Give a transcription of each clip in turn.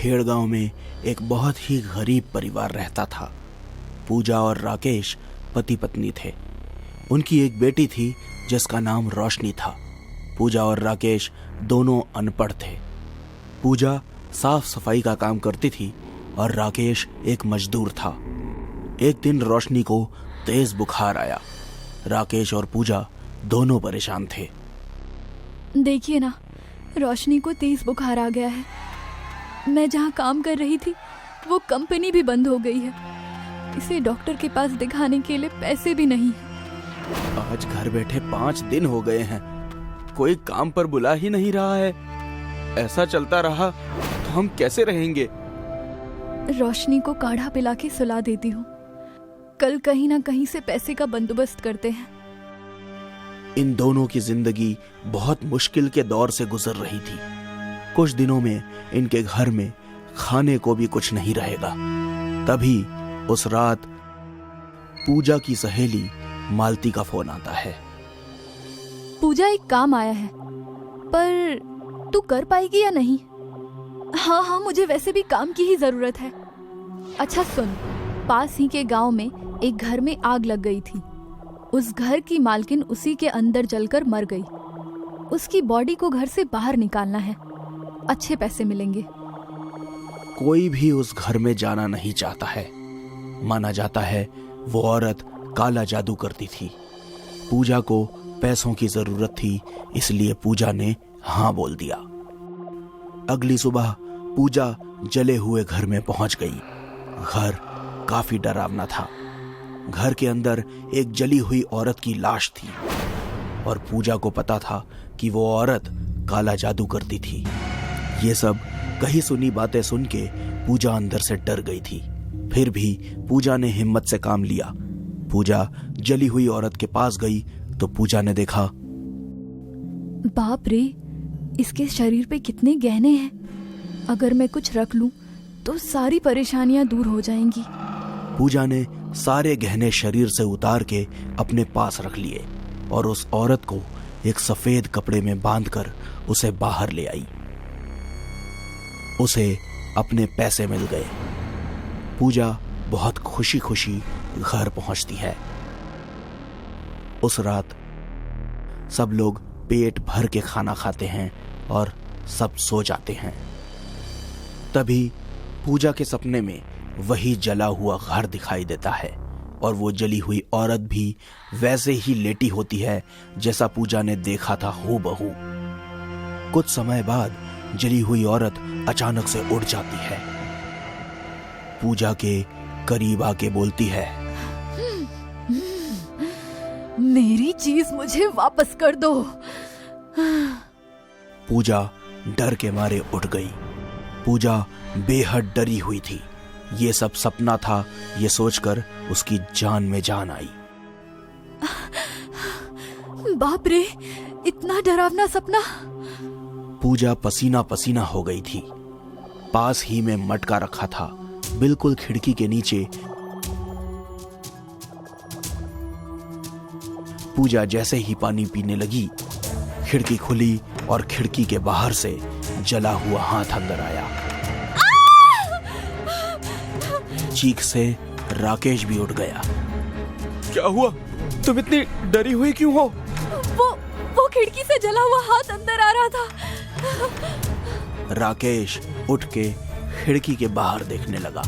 खेड़ गांव में एक बहुत ही गरीब परिवार रहता था। पूजा और राकेश पति पत्नी थे। उनकी एक बेटी थी जिसका नाम रोशनी था। पूजा और राकेश दोनों अनपढ़ थे। पूजा साफ सफाई का काम करती थी और राकेश एक मजदूर था। एक दिन रोशनी को तेज बुखार आया। राकेश और पूजा दोनों परेशान थे। देखिए ना, रोशनी को तेज बुखार आ गया है। मैं जहाँ काम कर रही थी वो कंपनी भी बंद हो गई है। इसे डॉक्टर के पास दिखाने के लिए पैसे भी नहीं है। आज घर बैठे 5 दिन हो गए हैं, कोई काम पर बुला ही नहीं रहा है। ऐसा चलता रहा तो हम कैसे रहेंगे? रोशनी को काढ़ा पिला के सुला देती हूँ। कल कहीं ना कहीं से पैसे का बंदोबस्त करते हैं। इन दोनों की जिंदगी बहुत मुश्किल के दौर से गुजर रही थी। कुछ दिनों में इनके घर में खाने को भी कुछ नहीं रहेगा। तभी उस रात पूजा की सहेली मालती का फोन आता है। पूजा, एक काम आया है, पर तू कर पाएगी या नहीं? हाँ, मुझे वैसे भी काम की ही जरूरत है। अच्छा सुन, पास ही के गांव में एक घर में आग लग गई थी। उस घर की मालकिन उसी के अंदर जलकर मर गई। उसकी बॉडी को घर से बाहर निकालना है, अच्छे पैसे मिलेंगे। कोई भी उस घर में जाना नहीं चाहता है। माना जाता है वो औरत काला जादू करती थी। पूजा को पैसों की जरूरत थी, इसलिए पूजा ने हाँ बोल दिया। अगली सुबह पूजा जले हुए घर में पहुंच गई। घर काफी डरावना था। घर के अंदर एक जली हुई औरत की लाश थी और पूजा को पता था कि वो औरत काला जादू करती थी। ये सब कही सुनी बातें सुन के पूजा अंदर से डर गई थी। फिर भी पूजा ने हिम्मत से काम लिया। पूजा जली हुई औरत के पास गई तो पूजा ने देखा, बाप रे, इसके शरीर पे कितने गहने हैं। अगर मैं कुछ रख लूं तो सारी परेशानियां दूर हो जाएंगी। पूजा ने सारे गहने शरीर से उतार के अपने पास रख लिए और उस औरत को एक सफेद कपड़े में बांधकर उसे बाहर ले आई। उसे अपने पैसे मिल गए। पूजा बहुत खुशी खुशी घर पहुंचती है। उस रात सब लोग पेट भर के खाना खाते हैं और सब सो जाते हैं। तभी पूजा के सपने में वही जला हुआ घर दिखाई देता है और वो जली हुई औरत भी वैसे ही लेटी होती है जैसा पूजा ने देखा था हूबहू। कुछ समय बाद जली हुई औरत अचानक से उड़ जाती है। पूजा के करीब आके बोलती है, मेरी चीज मुझे वापस कर दो। पूजा डर के मारे उठ गई। पूजा बेहद डरी हुई थी। ये सब सपना था, ये सोचकर उसकी जान में जान आई। बाप रे, इतना डरावना सपना। पूजा पसीना पसीना हो गई थी। पास ही में मटका रखा था, बिल्कुल खिड़की के नीचे। पूजा जैसे ही पानी पीने लगी, खिड़की खुली और खिड़की के बाहर से जला हुआ हाथ अंदर आया। चीख से राकेश भी उठ गया। क्या हुआ? तुम इतनी डरी हुई क्यों हो? वो खिड़की से जला हुआ हाथ अंदर आ रहा था। राकेश उठ के खिड़की के बाहर देखने लगा।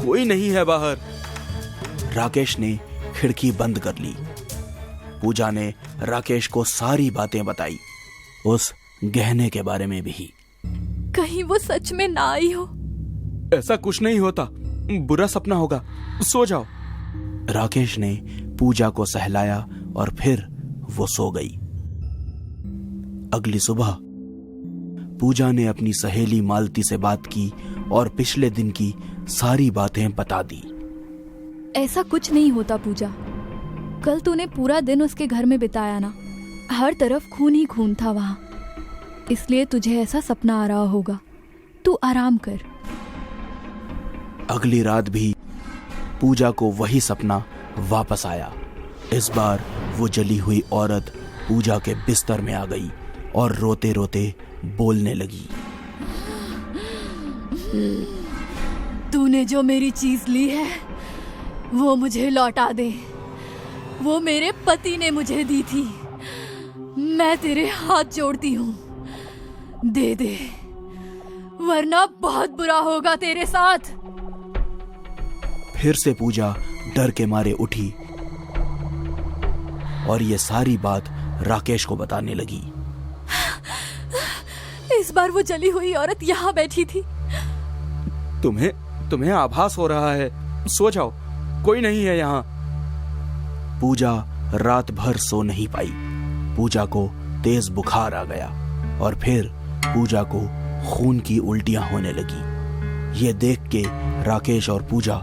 कोई नहीं है बाहर। राकेश ने खिड़की बंद कर ली। पूजा ने राकेश को सारी बातें बताई, उस गहने के बारे में भी। कहीं वो सच में ना आई हो। ऐसा कुछ नहीं होता, बुरा सपना होगा, सो जाओ। राकेश ने पूजा को सहलाया और फिर वो सो गई। अगली सुबह पूजा ने अपनी सहेली मालती से बात की और पिछले दिन की सारी बातें बता दी। ऐसा कुछ नहीं होता पूजा। कल तूने पूरा दिन उसके घर में बिताया ना, हर तरफ खून ही खून था वहां, इसलिए तुझे ऐसा सपना आ रहा होगा। तू आराम कर। अगली रात भी पूजा को वही सपना वापस आया। इस बार वो जली हुई औरत पूजा के बिस्तर में आ गई और रोते रोते बोलने लगी। तूने जो मेरी चीज ली है वो मुझे लौटा दे। वो मेरे पति ने मुझे दी थी। मैं तेरे हाथ जोड़ती हूँ, दे दे, वरना बहुत बुरा होगा तेरे साथ। फिर से पूजा डर के मारे उठी और ये सारी बात राकेश को बताने लगी। इस बार वो जली हुई औरत यहाँ बैठी थी। तुम्हें आभास हो रहा है, सो जाओ, कोई नहीं है यहाँ। पूजा रात भर सो नहीं पाई। पूजा को तेज बुखार आ गया और फिर पूजा को खून की उल्टियां होने लगी। ये देख के राकेश और पूजा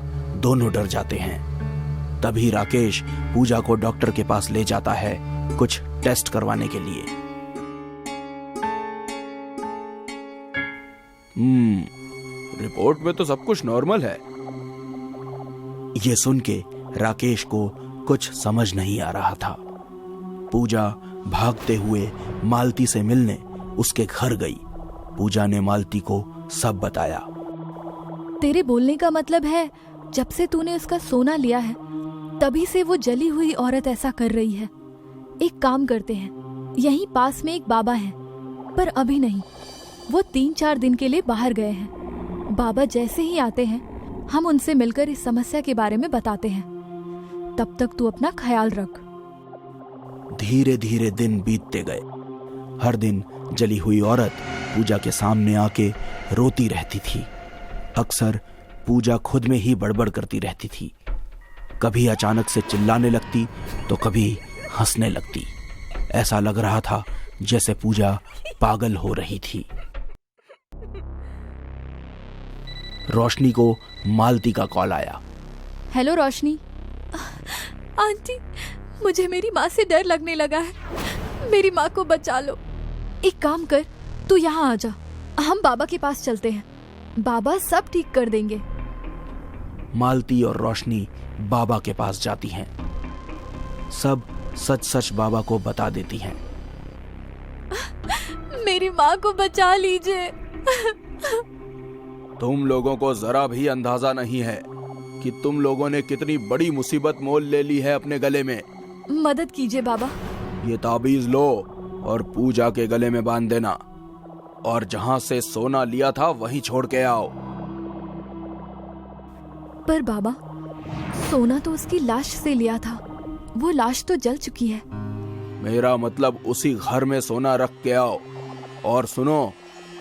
दोनों डर जाते हैं। तभी राकेश पूजा को डॉक्टर के पास ले जाता है कुछ टेस्ट करवाने के लिए। रिपोर्ट में तो सब कुछ नॉर्मल है। ये सुन के राकेश को कुछ समझ नहीं आ रहा था। पूजा भागते हुए मालती से मिलने उसके घर गई। पूजा ने मालती को सब बताया। तेरे बोलने का मतलब है जब से तूने उसका सोना लिया है तभी से वो जली हुई औरत ऐसा कर रही है। एक काम करते हैं, यहीं पास में एक बाबा है, पर अभी नहीं, वो 3-4 दिन के लिए बाहर गए हैं। बाबा जैसे ही आते हैं हम उनसे मिलकर इस समस्या के बारे में बताते हैं। तब तक तू अपना ख्याल रख। धीरे धीरे दिन बीतते गए। हर दिन जली हुई औरत पूजा के सामने आके रोती रहती थी। अक्सर पूजा खुद में ही बड़बड़ करती रहती थी। कभी अचानक से चिल्लाने लगती तो कभी हंसने लगती। ऐसा लग रहा था जैसे पूजा पागल हो रही थी। रोशनी को मालती का कॉल आया। हेलो रोशनी। आंटी, मुझे मेरी माँ से डर लगने लगा है। मेरी माँ को बचा लो। एक काम कर, तू यहाँ आ जा, हम बाबा के पास चलते हैं। बाबा सब ठीक कर देंगे। मालती और रोशनी बाबा के पास जाती हैं। सब सच सच बाबा को बता देती हैं। मेरी माँ को बचा लीजिए। तुम लोगों को जरा भी अंदाजा नहीं है कि तुम लोगों ने कितनी बड़ी मुसीबत मोल ले ली है अपने गले में। मदद कीजिए बाबा। ये ताबीज लो और पूजा के गले में बांध देना, और जहां से सोना लिया था वहीं छोड़ के आओ। पर बाबा, सोना तो उसकी लाश से लिया था, वो लाश तो जल चुकी है। मेरा मतलब उसी घर में सोना रख के आओ। और सुनो,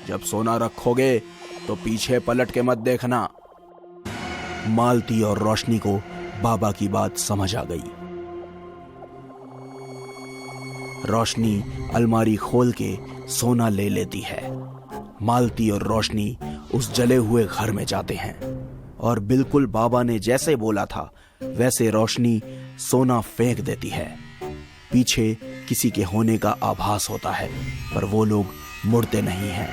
जब सोना रखोगे तो पीछे पलट के मत देखना। मालती और रोशनी को बाबा की बात समझ आ गई। रोशनी अलमारी खोल के सोना ले लेती है। मालती और रोशनी उस जले हुए घर में जाते हैं और बिल्कुल बाबा ने जैसे बोला था वैसे रोशनी सोना फेंक देती है। पीछे किसी के होने का आभास होता है, पर वो लोग मुड़ते नहीं हैं।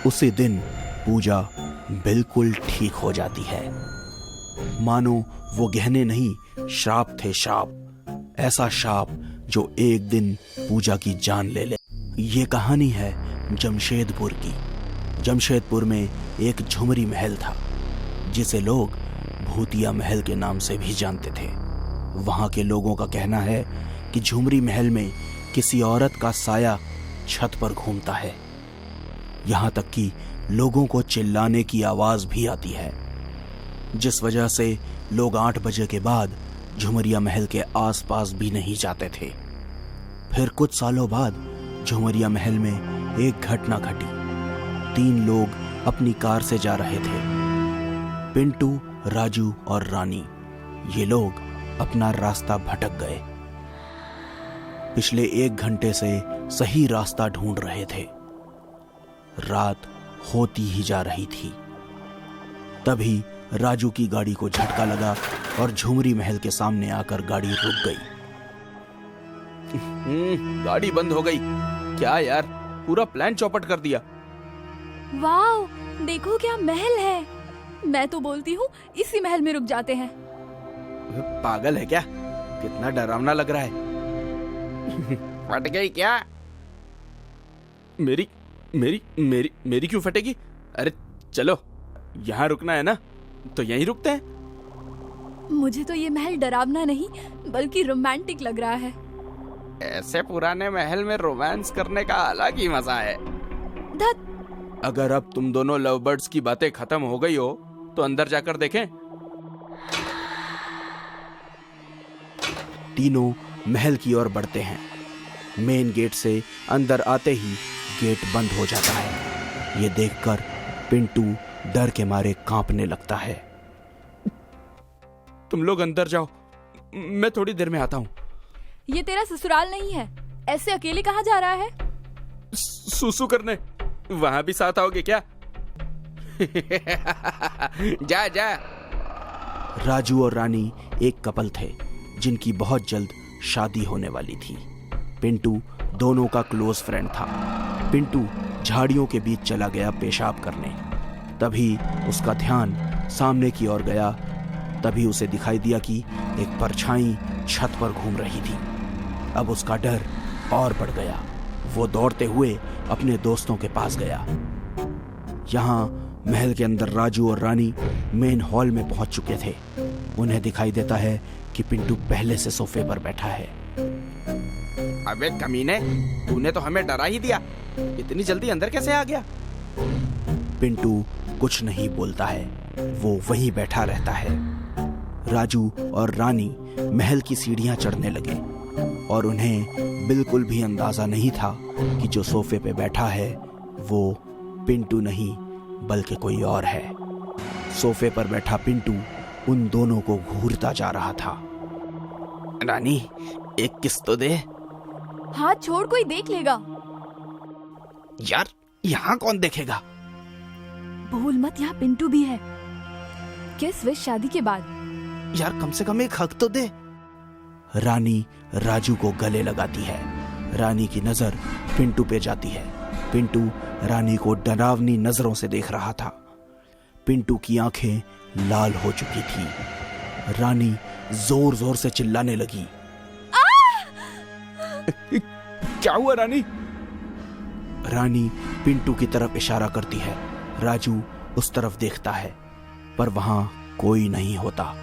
उसी दिन पूजा बिल्कुल ठीक हो जाती है। मानो वो गहने नहीं, श्राप थे, श्राप। ऐसा श्राप जो एक दिन पूजा की जान ले ले। ये कहानी है जमशेदपुर की। जमशेदपुर में एक झुमरी महल था जिसे लोग भूतिया महल के नाम से भी जानते थे। वहां के लोगों का कहना है कि झुमरी महल में किसी औरत का साया छत पर घूमता है। यहां तक कि लोगों को चिल्लाने की आवाज भी आती है, जिस वजह से लोग 8 बजे के बाद झुमरिया महल के आसपास भी नहीं जाते थे। फिर कुछ सालों बाद झुमरिया महल में एक घटना घटी। 3 लोग अपनी कार से जा रहे थे, पिंटू, राजू और रानी। ये लोग अपना रास्ता भटक गए। पिछले 1 घंटे से सही रास्ता ढूंढ रहे थे। रात होती ही जा रही थी। तभी राजू की गाड़ी को झटका लगा और झुमरी महल के सामने आकर गाड़ी रुक गई। गाड़ी बंद हो गई। क्या यार, पूरा प्लान चौपट कर दिया। वाओ, देखो क्या महल है। मैं तो बोलती हूँ इसी महल में रुक जाते हैं। पागल है क्या? कितना डरावना लग रहा है। फट गई क्या? मेरी मेरी मेरी मेरी क्यों फटेगी? अरे चलो, यहाँ रुकना है ना, तो यहीं रुकते हैं। मुझे तो ये महल डरावना नहीं बल्कि रोमांटिक लग रहा है। ऐसे पुराने महल में रोमांस करने का अलग ही मजा है। धत। अगर अब तुम दोनों लव बर्ड्स की बातें खत्म हो गई हो तो अंदर जाकर देखें। तीनों महल की ओर बढ़ते हैं। मेन गेट से अंदर आते ही गेट बंद हो जाता है। ये देखकर पिंटू डर के मारे कांपने लगता है। तुम लोग अंदर जाओ, मैं थोड़ी देर में आता हूँ। ये तेरा ससुराल नहीं है, ऐसे अकेले कहाँ जा रहा है? सुसु करने। वहां भी साथ आओगे क्या? जा जा। राजू और रानी एक कपल थे जिनकी बहुत जल्द शादी होने वाली थी। पिंटू दोनों का क्लोज फ्रेंड था। पिंटू झाड़ियों के बीच चला गया पेशाब करने। तभी उसका ध्यान सामने की ओर गया। तभी उसे दिखाई दिया कि एक परछाई छत पर घूम रही थी। अब उसका डर और बढ़ गया। वो दौड़ते हुए अपने दोस्तों के पास गया। यहाँ महल के अंदर राजू और रानी मेन हॉल में पहुंच चुके थे। उन्हें दिखाई देता है कि पिंटू पहले से सोफे पर बैठा है। अबे कमीने, तूने तो हमें डरा ही दिया। इतनी जल्दी अंदर कैसे आ गया? पिंटू कुछ नहीं बोलता है, वो वहीं बैठा रहता है। राजू और रानी महल की सीढ़ियां चढ़ने लगे और उन्हें बिल्कुल भी अंदाजा नहीं था कि जो सोफे पे बैठा है वो पिंटू नहीं बल्कि कोई और है। सोफे पर बैठा पिंटू उन दोनों को घूरता जा रहा था। रानी, एक किस तो दे। हाथ छोड़, कोई देख लेगा। यार, यहाँ कौन देखेगा? भूल मत, यहाँ पिंटू भी है। किस विश शादी के बाद। यार, कम से कम एक हक तो दे। रानी राजू को गले लगाती है। रानी की नजर पिंटू पे जाती है। पिंटू रानी को डरावनी नजरों से देख रहा था। पिंटू की आंखें लाल हो चुकी थी। रानी जोर जोर से चिल्लाने लगी। क्या हुआ रानी? रानी पिंटू की तरफ इशारा करती है। राजू उस तरफ देखता है पर वहां कोई नहीं होता।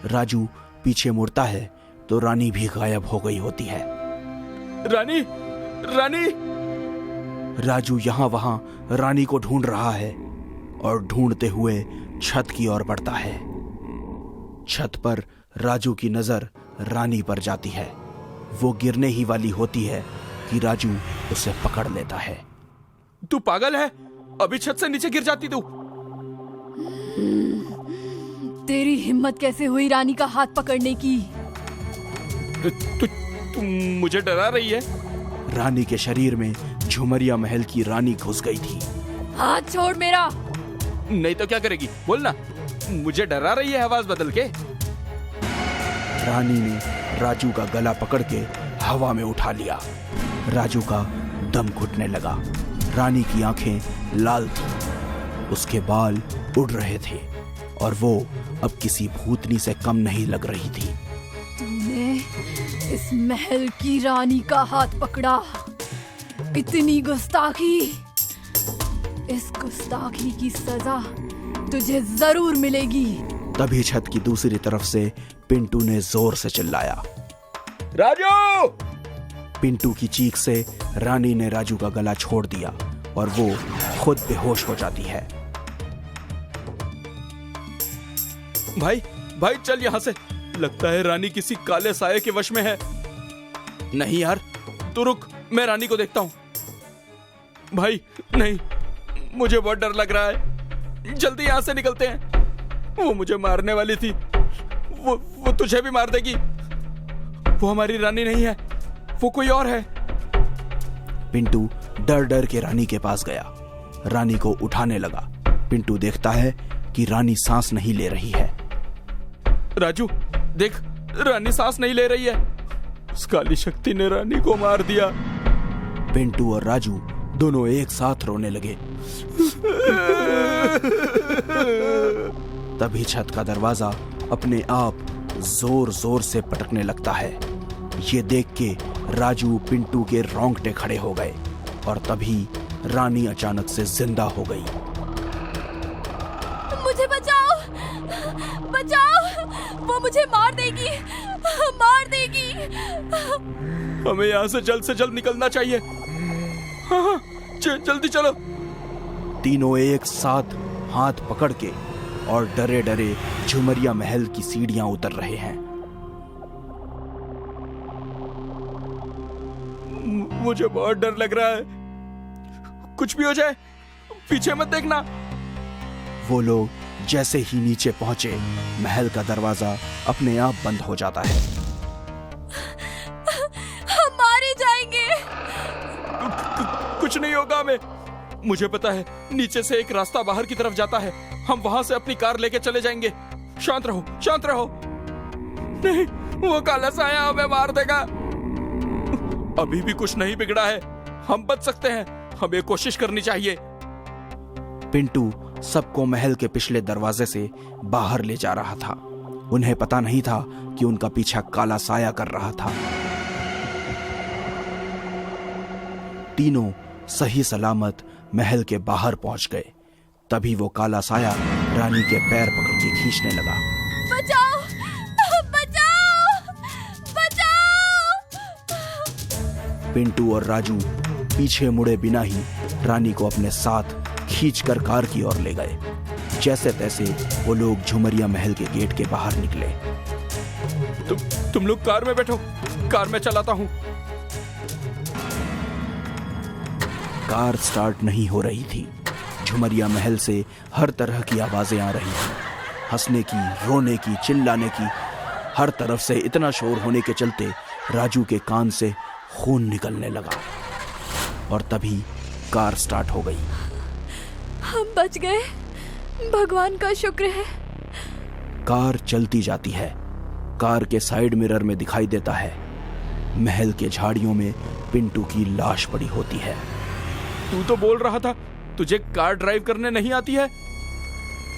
राजू पीछे मुड़ता है तो रानी भी गायब हो गई होती है। रानी, रानी! राजू यहां वहां रानी को ढूंढ रहा है और ढूंढते हुए छत की ओर बढ़ता है। छत पर राजू की नजर रानी पर जाती है। वो गिरने ही वाली होती है कि राजू उसे पकड़ लेता है। तू पागल है? अभी छत से नीचे गिर जाती तू। तेरी हिम्मत कैसे हुई रानी का हाथ पकड़ने की? तू मुझे डरा रही है? रानी के शरीर में झुमरिया महल की रानी घुस गई थी। हाथ छोड़ मेरा। नहीं तो क्या करेगी? बोलना। मुझे डरा रही है आवाज बदल के? रानी ने राजू का गला पकड़ के हवा में उठा लिया। राजू का दम घुटने लगा। रानी की आंखें लाल थी, उसके बाल उड़ रहे थे और वो अब किसी भूतनी से कम नहीं लग रही थी। तूने इस महल की रानी का हाथ पकड़ा, इतनी गुस्ताखी। इस गुस्ताखी की सजा तुझे जरूर मिलेगी। तभी छत की दूसरी तरफ से पिंटू ने जोर से चिल्लाया, राजू! पिंटू की चीख से रानी ने राजू का गला छोड़ दिया और वो खुद बेहोश हो जाती है। भाई, भाई चल यहाँ से। लगता है रानी किसी काले साये के वश में है। नहीं यार, तू रुक, मैं रानी को देखता हूँ। भाई नहीं, मुझे बहुत डर लग रहा है। जल्दी यहाँ से निकलते हैं। वो मुझे मारने वाली थी। वो तुझे भी मार देगी। वो हमारी रानी नहीं है, वो कोई और है। पिंटू डर डर के रानी के पास गया। रानी को उठाने लगा। पिंटू देखता है कि रानी सांस नहीं ले रही है। राजू देख, रानी सांस नहीं ले रही है। उस काली शक्ति ने रानी को मार दिया। पिंटू और राजू दोनों एक साथ रोने लगे। तभी छत का दरवाजा अपने आप जोर जोर से पटकने लगता है। ये देख के राजू पिंटू के रोंगटे खड़े हो गए और तभी रानी अचानक से जिंदा हो गई। वो मुझे मार देगी, मार देगी। हमें यहाँ से जल्द निकलना चाहिए। हाँ, जल्दी चलो। तीनों एक साथ हाथ पकड़ के और डरे डरे झुमरिया महल की सीढ़ियां उतर रहे हैं। मुझे बहुत डर लग रहा है, कुछ भी हो जाए पीछे मत देखना। वो लोग जैसे ही नीचे पहुंचे, महल का दरवाजा अपने आप बंद हो जाता है। हम मारे जाएंगे। कुछ नहीं होगा हमें, मुझे पता है नीचे से एक रास्ता बाहर की तरफ जाता है, हम वहां से अपनी कार लेके चले जाएंगे। शांत रहो, शांत रहो। नहीं, वो काला साया हमें मार देगा। अभी भी कुछ नहीं बिगड़ा है, हम बच सकते हैं, हमें कोशिश करनी चाहिए। पिंटू सबको महल के पिछले दरवाजे से बाहर ले जा रहा था। उन्हें पता नहीं था कि उनका पीछा काला साया कर रहा था। तीनों सही सलामत महल के बाहर पहुंच गए। तभी वो काला साया रानी के पैर पकड़ के खींचने लगा। बचाओ, बचाओ, बचाओ। पिंटू और राजू पीछे मुड़े बिना ही रानी को अपने साथ खींचकर कार की ओर ले गए। जैसे तैसे वो लोग झुमरिया महल के गेट के बाहर निकले। तुम लोग कार में बैठो, कार में चलाता हूं। कार स्टार्ट नहीं हो रही थी। झुमरिया महल से हर तरह की आवाजें आ रही थी, हंसने की, रोने की, चिल्लाने की। हर तरफ से इतना शोर होने के चलते राजू के कान से खून निकलने लगा। और तभी कार स्टार्ट हो गई। हम बच गए, भगवान का शुक्र है। कार चलती जाती है। कार के साइड मिरर में दिखाई देता है महल के झाड़ियों में पिंटू की लाश पड़ी होती है। तू तो बोल रहा था तुझे कार ड्राइव करने नहीं आती है।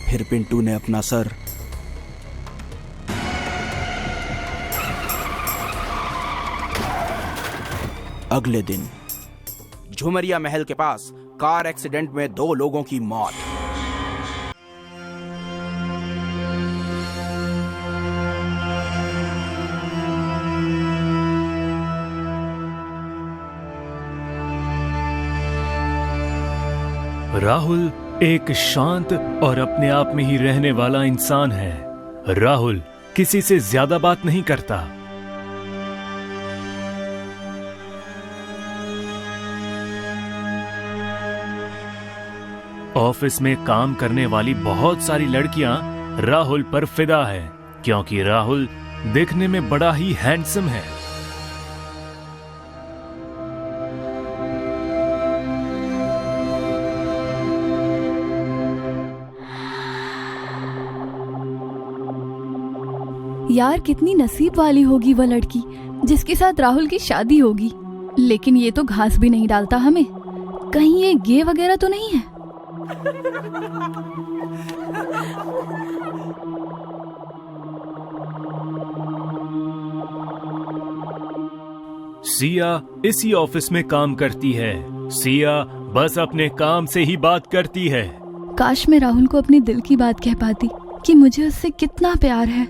फिर पिंटू ने अपना सर अगले दिन झुमरिया महल के पास कार एक्सीडेंट में 2 लोगों की मौत। राहुल एक शांत और अपने आप में ही रहने वाला इंसान है। राहुल किसी से ज्यादा बात नहीं करता। ऑफिस में काम करने वाली बहुत सारी लड़कियां राहुल पर फिदा है, क्योंकि राहुल दिखने में बड़ा ही हैंडसम है। यार कितनी नसीब वाली होगी वह लड़की जिसके साथ राहुल की शादी होगी। लेकिन ये तो घास भी नहीं डालता हमें, कहीं ये गे वगैरह तो नहीं है। सिया इसी ऑफिस में काम करती है। सिया बस अपने काम से ही बात करती है। काश मैं राहुल को अपने दिल की बात कह पाती कि मुझे उससे कितना प्यार है।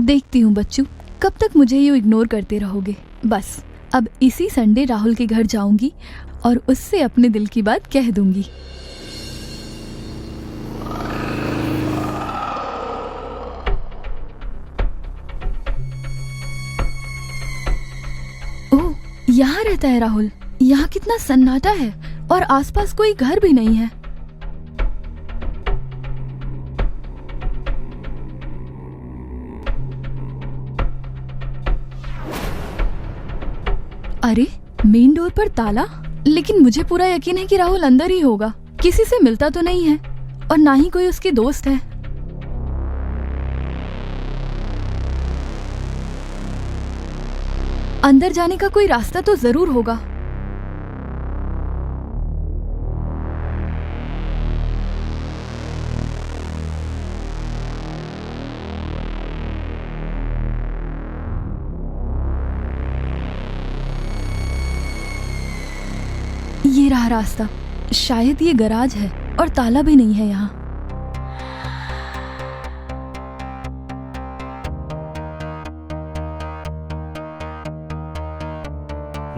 देखती हूँ बच्चू, कब तक मुझे ये इग्नोर करते रहोगे। बस अब इसी संडे राहुल के घर जाऊंगी और उससे अपने दिल की बात कह दूंगी। ओह, यहाँ रहता है राहुल। यहाँ कितना सन्नाटा है और आसपास कोई घर भी नहीं है। अरे मेन डोर पर ताला, लेकिन मुझे पूरा यकीन है कि राहुल अंदर ही होगा। किसी से मिलता तो नहीं है और ना ही कोई उसके दोस्त है। अंदर जाने का कोई रास्ता तो जरूर होगा। ये रहा रास्ता। शायद ये गैराज है और ताला भी नहीं है यहाँ।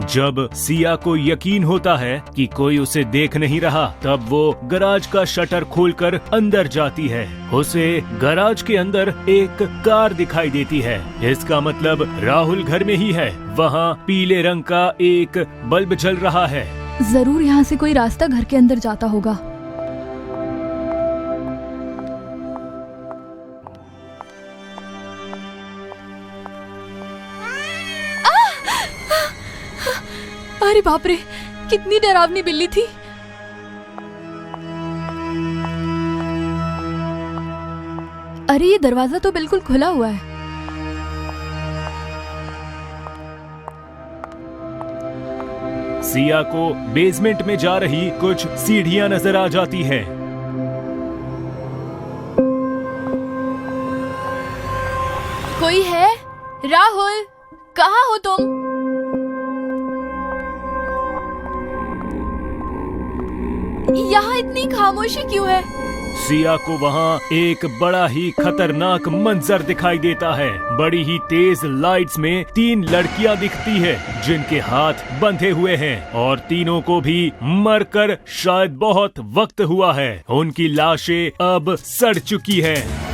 जब सिया को यकीन होता है कि कोई उसे देख नहीं रहा, तब वो गैराज का शटर खोलकर अंदर जाती है। उसे गैराज के अंदर एक कार दिखाई देती है। इसका मतलब राहुल घर में ही है। वहाँ पीले रंग का एक बल्ब जल रहा है। जरूर यहाँ से कोई रास्ता घर के अंदर जाता होगा। अरे बाप रे, कितनी डरावनी बिल्ली थी। अरे ये दरवाजा तो बिल्कुल खुला हुआ है। सिया को बेसमेंट में जा रही कुछ सीढ़ियां नजर आ जाती है। कोई है? राहुल, कहाँ हो तुम? यहाँ इतनी खामोशी क्यों है? सिया को वहाँ एक बड़ा ही खतरनाक मंजर दिखाई देता है। बड़ी ही तेज लाइट्स में 3 लड़कियाँ दिखती है जिनके हाथ बंधे हुए हैं और तीनों को भी मरकर शायद बहुत वक्त हुआ है। उनकी लाशें अब सड़ चुकी हैं।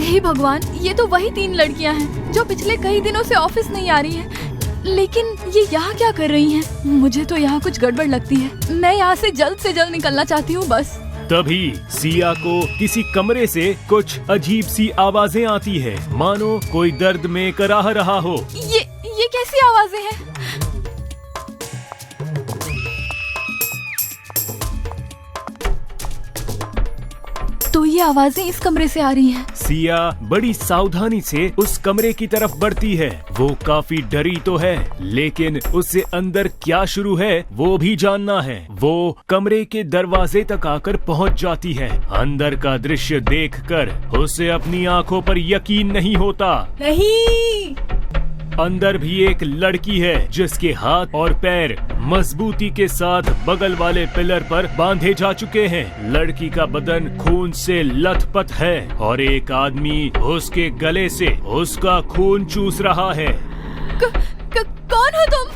हे भगवान, ये तो वही 3 लड़कियां हैं जो पिछले कई दिनों से ऑफिस नहीं आ रही हैं। लेकिन ये यहाँ क्या कर रही हैं? मुझे तो यहाँ कुछ गड़बड़ लगती है। मैं यहाँ से जल्द निकलना चाहती हूँ बस। तभी सिया को किसी कमरे से कुछ अजीब सी आवाजें आती है, मानो कोई दर्द में कराह रहा हो। ये कैसी आवाजें हैं? तो ये आवाजें इस कमरे से आ रही हैं। सिया बड़ी सावधानी से उस कमरे की तरफ बढ़ती है। वो काफी डरी तो है, लेकिन उससे अंदर क्या शुरू है वो भी जानना है। वो कमरे के दरवाजे तक आकर पहुंच जाती है। अंदर का दृश्य देखकर उसे अपनी आंखों पर यकीन नहीं होता। नहीं, अंदर भी एक लड़की है जिसके हाथ और पैर मजबूती के साथ बगल वाले पिलर पर बांधे जा चुके हैं। लड़की का बदन खून से लथपथ है और एक आदमी उसके गले से उसका खून चूस रहा है। कौन हो तुम?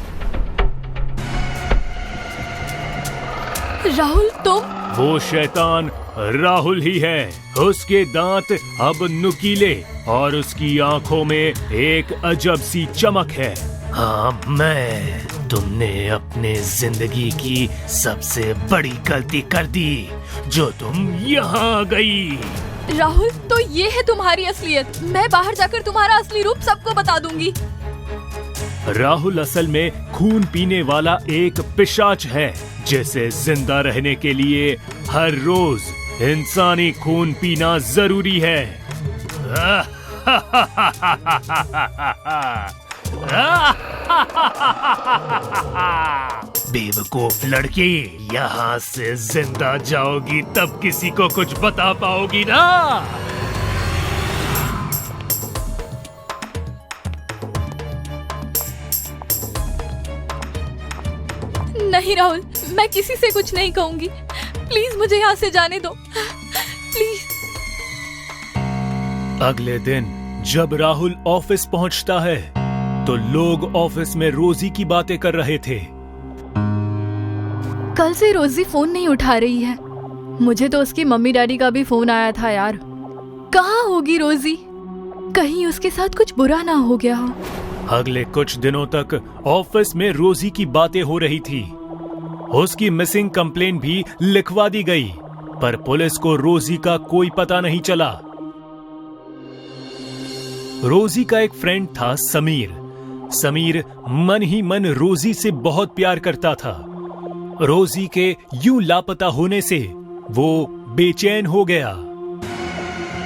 राहुल, तुम? वो शैतान राहुल ही है। उसके दांत अब नुकीले और उसकी आंखों में एक अजब सी चमक है। हाँ, मैं। तुमने अपने जिंदगी की सबसे बड़ी गलती कर दी जो तुम यहाँ आ गई। राहुल, तो ये है तुम्हारी असलियत। मैं बाहर जाकर तुम्हारा असली रूप सबको बता दूंगी। राहुल असल में खून पीने वाला एक पिशाच है जिसे जिंदा रहने के लिए हर रोज इंसानी खून पीना जरूरी है। बेवकूफ लड़की, यहाँ से जिंदा जाओगी तब किसी को कुछ बता पाओगी ना। नहीं राहुल, मैं किसी से कुछ नहीं कहूंगी। प्लीज मुझे यहाँ से जाने दो, प्लीज। अगले दिन जब राहुल ऑफिस पहुंचता है तो लोग ऑफिस में रोजी की बातें कर रहे थे। कल से रोजी फोन नहीं उठा रही है। मुझे तो उसकी मम्मी डैडी का भी फोन आया था यार। कहाँ होगी रोजी? कहीं उसके साथ कुछ बुरा ना हो गया हो। अगले कुछ दिनों तक ऑफिस में रोजी की बातें हो रही थी। उसकी मिसिंग कंप्लेन भी लिखवा दी गई, पर पुलिस को रोजी का कोई पता नहीं चला। रोजी का एक फ्रेंड था समीर। समीर मन ही मन रोजी से बहुत प्यार करता था। रोजी के यूं लापता होने से वो बेचैन हो गया।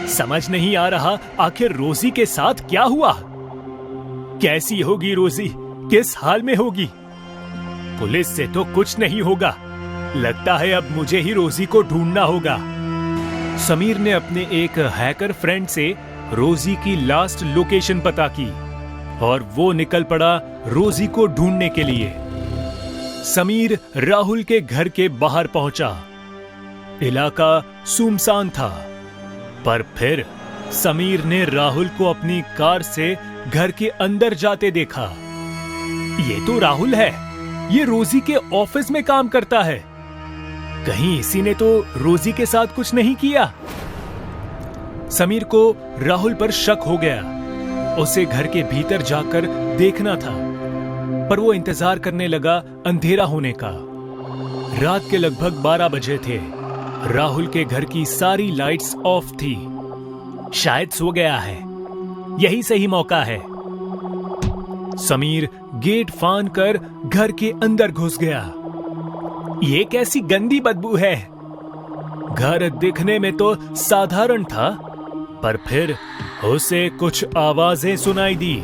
समझ नहीं आ रहा आखिर रोजी के साथ क्या हुआ। कैसी होगी रोजी, किस हाल में होगी? पुलिस से तो कुछ नहीं होगा, लगता है अब मुझे ही रोजी को ढूंढना होगा। समीर ने अपने एक हैकर फ्रेंड से रोजी की लास्ट लोकेशन पता की और वो निकल पड़ा रोजी को ढूंढने के लिए। समीर राहुल के घर के बाहर पहुंचा। इलाका सुनसान था, पर फिर समीर ने राहुल को अपनी कार से घर के अंदर जाते देखा। ये तो राहुल है, ये रोजी के ऑफिस में काम करता है। कहीं इसी ने तो रोजी के साथ कुछ नहीं किया। समीर को राहुल पर शक हो गया। उसे घर के भीतर जाकर देखना था, पर वो इंतजार करने लगा अंधेरा होने का। रात के लगभग 12 बजे थे। राहुल के घर की सारी लाइट्स ऑफ थी। शायद सो गया है, यही सही मौका है। समीर गेट फांद कर घर के अंदर घुस गया। ये कैसी गंदी बदबू है। घर दिखने में तो साधारण था, पर फिर उसे कुछ आवाजें सुनाई दी।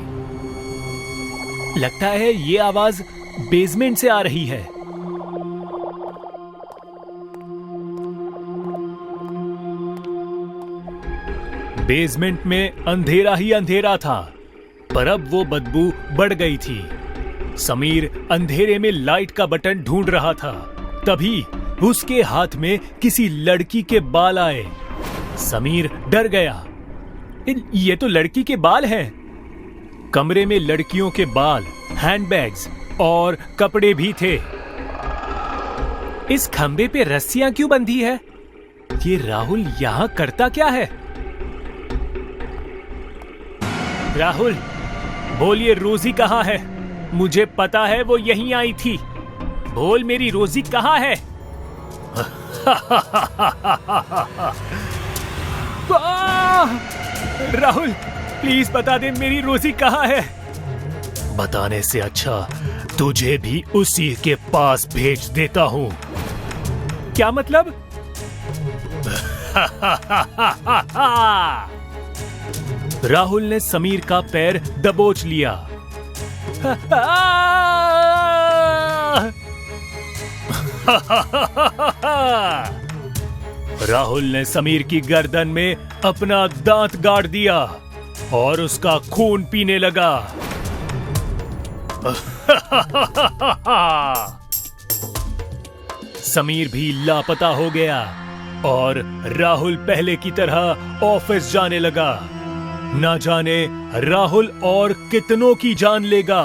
लगता है ये आवाज बेसमेंट से आ रही है। बेसमेंट में अंधेरा ही अंधेरा था, पर अब वो बदबू बढ़ गई थी। समीर अंधेरे में लाइट का बटन ढूंढ रहा था, तभी उसके हाथ में किसी लड़की के बाल आए। समीर डर गया। ये तो लड़की के बाल हैं। कमरे में लड़कियों के बाल, हैंडबैग्स और कपड़े भी थे। इस खंबे पे रस्सियां क्यों बंधी है? ये राहुल यहां करता क्या है? राहुल, बोलिए, रोजी कहाँ है? मुझे पता है वो यहीं आई थी। बोल, मेरी रोजी कहाँ है? राहुल, प्लीज बता दे मेरी रोजी कहाँ है। बताने से अच्छा तुझे भी उसी के पास भेज देता हूं। क्या मतलब? राहुल ने समीर का पैर दबोच लिया। राहुल ने समीर की गर्दन में अपना दांत गाड़ दिया और उसका खून पीने लगा। समीर भी लापता हो गया और राहुल पहले की तरह ऑफिस जाने लगा। ना जाने राहुल और कितनों की जान लेगा।